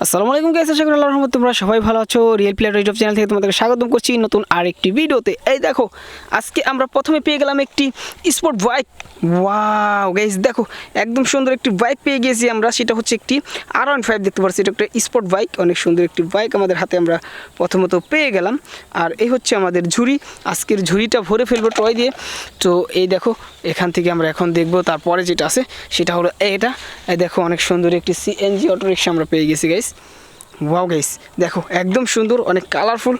আসসালামু আলাইকুম গাইস, আশা করি আল্লাহর রহমতে তোমরা সবাই ভালো আছো। রিয়েল প্লেয়ার ইউটিউব চ্যানেল থেকে তোমাদেরকে স্বাগতম করছি নতুন আরেকটি ভিডিওতে। এই দেখো, আজকে আমরা প্রথমে পেয়ে গেলাম একটি স্পোর্ট বাইক। ওয়াও গাইস, দেখো একদম সুন্দর একটি বাইক পেয়ে গেছি আমরা। সেটা হচ্ছে একটি R15 দেখতে পাচ্ছি। এটা একটা স্পোর্ট বাইক, অনেক সুন্দর একটি বাইক আমাদের হাতে আমরা প্রথমত পেয়ে গেলাম। আর এই হচ্ছে আমাদের ঝুড়ি। আজকের ঝুড়িটা ভরে ফেলবো টয় দিয়ে। তো এই দেখো, এখান থেকে আমরা এখন দেখবো তারপরে যেটা আছে সেটা হলো এটা। এই দেখো, অনেক সুন্দর একটি সিএনজি অটোরিকশা আমরা পেয়ে গেছি গাইস। ওয়াও গাইস, দেখো একদম সুন্দর, অনেক কালারফুল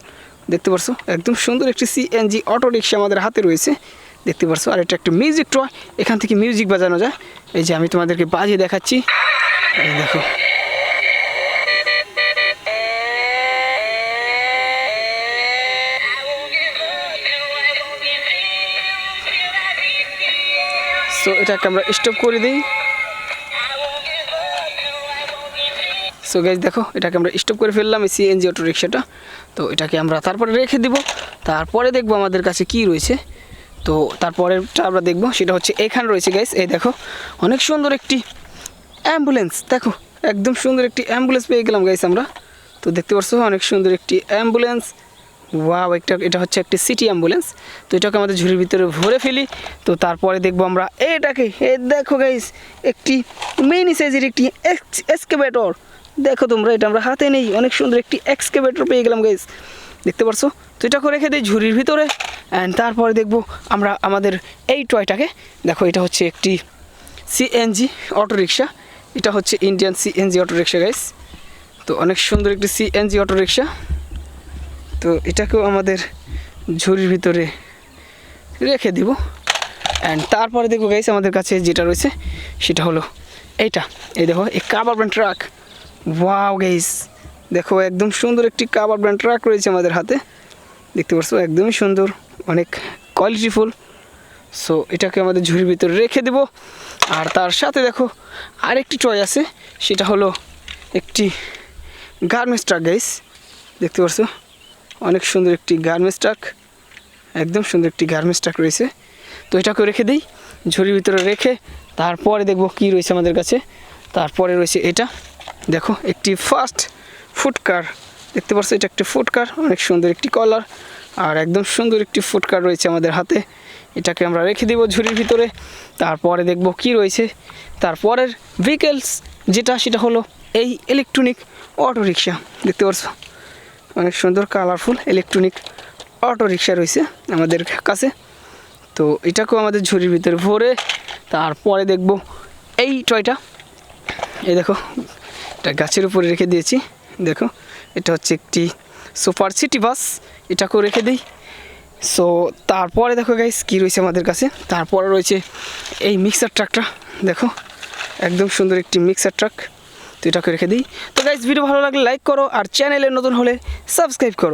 দেখতে পারছো। একদম সুন্দর একটি সিএনজি অটোরিকশা আমাদের হাতে রয়েছে দেখতে পারছো। আর এটা একটা মিউজিক টয়, এখান থেকে মিউজিক বাজানো যায়। এই যে আমি তোমাদেরকে বাজিয়ে দেখাচ্ছি, এই দেখো। সো এটাকে আমরা স্টপ করে দিই। সো গাইস দেখো, এটাকে আমরা স্টপ করে ফেললাম এই সিএনজি অটো রিক্সাটা। তো এটাকে আমরা তারপরে রেখে দিব, তারপরে দেখবো আমাদের কাছে কি রয়েছে। তো তারপরেরটা আমরা দেখবো, সেটা হচ্ছে এখানে রয়েছে গাইস। এই দেখো, অনেক সুন্দর একটি অ্যাম্বুলেন্স। দেখো একদম সুন্দর একটি অ্যাম্বুলেন্স পেয়ে গেলাম গাইস আমরা। তো দেখতে পাচ্ছ অনেক সুন্দর একটি অ্যাম্বুলেন্স। ওয়াও, এটা হচ্ছে একটি সিটি অ্যাম্বুলেন্স। তো এটাকে আমাদের ঝুড়ির ভিতরে ভরে ফেলি। তো তারপরে দেখবো আমরা এটাকে, দেখো গাইস, একটি মিনি সাইজের একটি এক্সকেভেটর। দেখো তোমরা, এটা আমরা হাতে নেই, অনেক সুন্দর একটি এক্সকেভেটর পেয়ে গেলাম গাইস, দেখতে পারছো। তো এটাকে রেখে দিই ঝুড়ির ভিতরে। অ্যান্ড তারপরে দেখবো আমরা আমাদের এই টয়টাকে। দেখো, এটা হচ্ছে একটি সিএনজি অটোরিকশা। এটা হচ্ছে ইন্ডিয়ান সিএনজি অটোরিকশা গাইস। তো অনেক সুন্দর একটি সিএনজি অটোরিকশা। তো এটাকেও আমাদের ঝুড়ির ভিতরে রেখে দিব। অ্যান্ড তারপরে দেখবো গাইস, আমাদের কাছে যেটা রয়েছে সেটা হলো এইটা। এই দেখো, এই cover brand truck. Wow guys, দেখো একদম সুন্দর একটি কাভার ব্র্যান্ড ট্রাক রয়েছে আমাদের হাতে, দেখতে পাচ্ছ। একদমই সুন্দর, অনেক কোয়ালিটিফুল। সো এটাকে আমাদের ঝুড়ির ভিতরে রেখে দেব। আর তার সাথে দেখো আরেকটি টয় আছে, সেটা হলো একটি গার্মেন্টস ট্রাক গাইস, দেখতে পাচ্ছ। অনেক সুন্দর একটি গার্মেন্টস ট্রাক, একদম সুন্দর একটি গার্মেন্টস ট্রাক রয়েছে। তো এটাকে রেখে দিই ঝুড়ির ভিতরে রেখে। তারপরে দেখব কি রয়েছে আমাদের কাছে। তারপরে রয়েছে এটা, দেখো একটি ফাস্ট ফুড কার, দেখতে পাচ্ছ। এটা একটি ফুড কার, অনেক সুন্দর একটি কলার আর একদম সুন্দর একটি ফুড কার রয়েছে আমাদের হাতে। এটাকে আমরা রেখে দেব ঝুড়ির ভিতরে। তারপরে দেখব কি রয়েছে তারপরের ভেহিকেলস যেটা, সেটা হলো এই ইলেকট্রনিক অটোরিকশা, দেখতে পাচ্ছ। অনেক সুন্দর কালারফুল ইলেকট্রনিক অটো রিক্সা রয়েছে আমাদের কাছে। তো এটাকেও আমাদের ঝুড়ির ভিতরে ভরে তারপরে দেখব এই টয়টা। এই দেখো, এটা গাছের উপরে রেখে দিয়েছি। দেখো, এটা হচ্ছে একটি সুপার সিটি বাস, এটাকেও রেখে দিই। সো তারপরে দেখো গাইস কী রয়েছে আমাদের কাছে। তারপরে রয়েছে এই মিক্সার ট্রাকটা, দেখো একদম সুন্দর একটি মিক্সার ট্রাক। তো এটাকে রেখে দিই। তো গাইস, ভিডিও ভালো লাগলে লাইক করো, আর চ্যানেলে নতুন হলে সাবস্ক্রাইব করো।